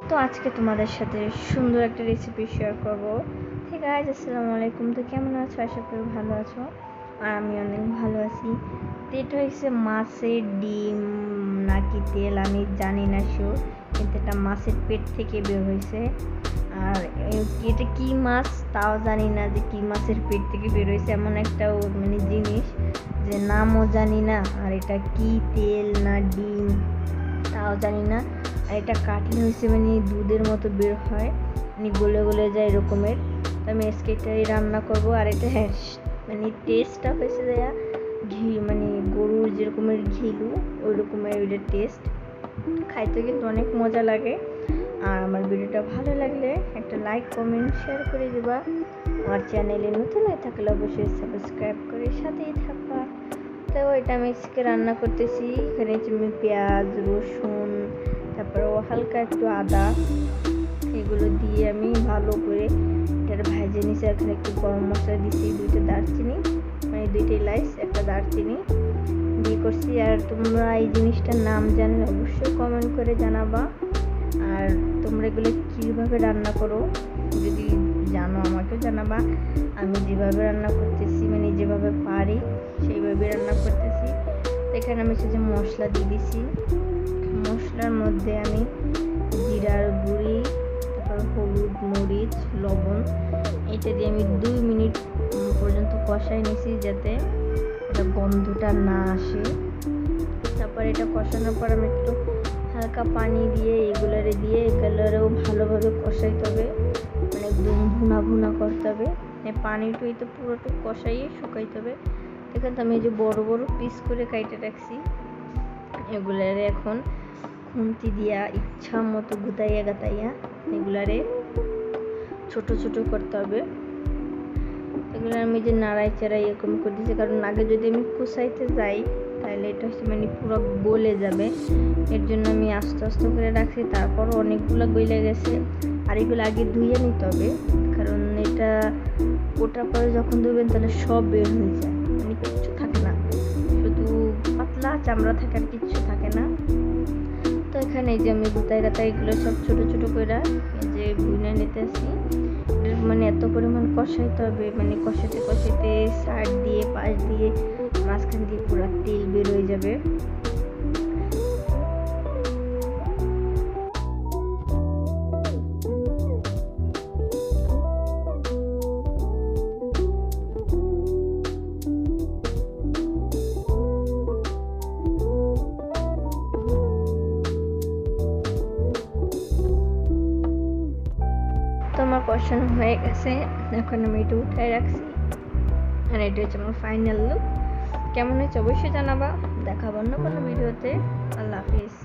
তো আজকে তোমাদের সাথে সুন্দর একটা রেসিপি শেয়ার করব। ঠিক আছে, আসসালামু আলাইকুম। তো কেমন আছো? আশা করি ভালো আছো, আর আমি অনেক ভালো আছি। তো এটা হচ্ছে মাছের ডিম নাকি তেল আমি জানি না শিওর, কিন্তু এটা মাছের পেট থেকে বের হয়েছে। আর এটা কি মাছ তাও জানি না, যে কি মাছের পেট থেকে বের হয়েছে এমন একটা মানে জিনিস যে নামও জানি না, আর এটা কি তেল না ডিম তাও জানি না। আর এটা কাটলে হয়েছে মানে দুধের মতো বের হয়, মানে গলে গলে যায় এরকমের। তো আমি আজকে এটাই রান্না করবো। আর এটা মানে টেস্টটা হয়েছে দেয়া ঘি, মানে গরুর যেরকমের ঘিলু ওই রকমের ওইটা টেস্ট, খাইতে কিন্তু অনেক মজা লাগে। আর আমার ভিডিওটা ভালো লাগলে একটা লাইক কমেন্ট শেয়ার করে দেবা। আমার চ্যানেলে নতুন হয়ে থাকলে অবশ্যই সাবস্ক্রাইব করে সাথেই থাকবা। তো এটা আমি আজকে রান্না করতেছি। এখানে আমি পেঁয়াজ, রসুন, তারপরে হালকা একটু আদা, এগুলো দিয়ে আমি ভালো করে এটা ভেজে নিছি। এখানে একটু গরম মশলা দিছি, দুইটা দারচিনি, মানে দুইটা এলাচ, একটা দারচিনি দিয়ে করছি। আর তোমরা এই জিনিসটার নাম জানলে অবশ্যই কমেন্ট করে জানাবা। আর তোমরা এগুলো কীভাবে রান্না করো যদি জানো আমাকেও জানাবা। আমি যেভাবে রান্না করতেছি, মানে যেভাবে পারি সেইভাবে রান্না করতেছি। এখানে আমি যে মশলা দিয়ে দিছি, মশলার মধ্যে আমি জিরার গুঁড়ি, তারপর হলুদ, মরিচ, লবণ, এটা দিয়ে আমি 2 মিনিট পর্যন্ত কষাই নিছি যাতে এটা গন্ধটা না আসে। তারপর এটা কষানোর পর আমি একটু হালকা পানি দিয়ে এগুলোরেও ভালোভাবে কষাইতে হবে, মানে একদম ভুনা ভুনা করতে হবে। পানিটুই তো পুরোটুকু কষাইয়ে শুকাইতে হবে। এখানে তো আমি এই যে বড় বড় পিস করে কাইটে রাখছি, এগুলারে এখন খুন্তি দিয়া ইচ্ছা মতো গুতাইয়া গাতাইয়া এগুলারে ছোট ছোট করতে হবে। এগুলো আমি যে নাড়াই চাড়াই এরকম করে দিচ্ছি, কারণ আগে যদি আমি কুচাইতে যাই তাহলে এটা হচ্ছে মানে পুরো গলে যাবে। এর জন্য আমি আস্তে আস্তে করে রাখছি। তারপর অনেকগুলো গলে গেছে, আর এগুলো আগে ধুয়ে নিতে হবে, কারণ এটা ওটার পরে যখন ধুবেন তাহলে সব বের হয়ে যায়, মানে কিচ্ছু থাকে না, শুধু পাতলা চামড়া থাকে আর কিচ্ছু থাকে না। তো এখানে এই যে আমি গুতাই গাতাই এগুলো সব ছোট ছোট করে যে ভুনে নিতেছি। মানে এত পরিমাণ কষাইতে হবে, মানে কষাতে কষাতে সাইড দিয়ে পাশ দিয়ে মাঝখান দিয়ে পুরো তেল বের হয়ে যাবে। তো আমার কষানো হয়ে গেছে, এখন আমি এটা উঠায় রাখছি। আর এটা হচ্ছে আমার ফাইনাল লুক। কেমন হয়েছে অবশ্যই জানাবা। দেখাবো অন্য কোনো ভিডিওতে। আল্লাহ হাফিজ।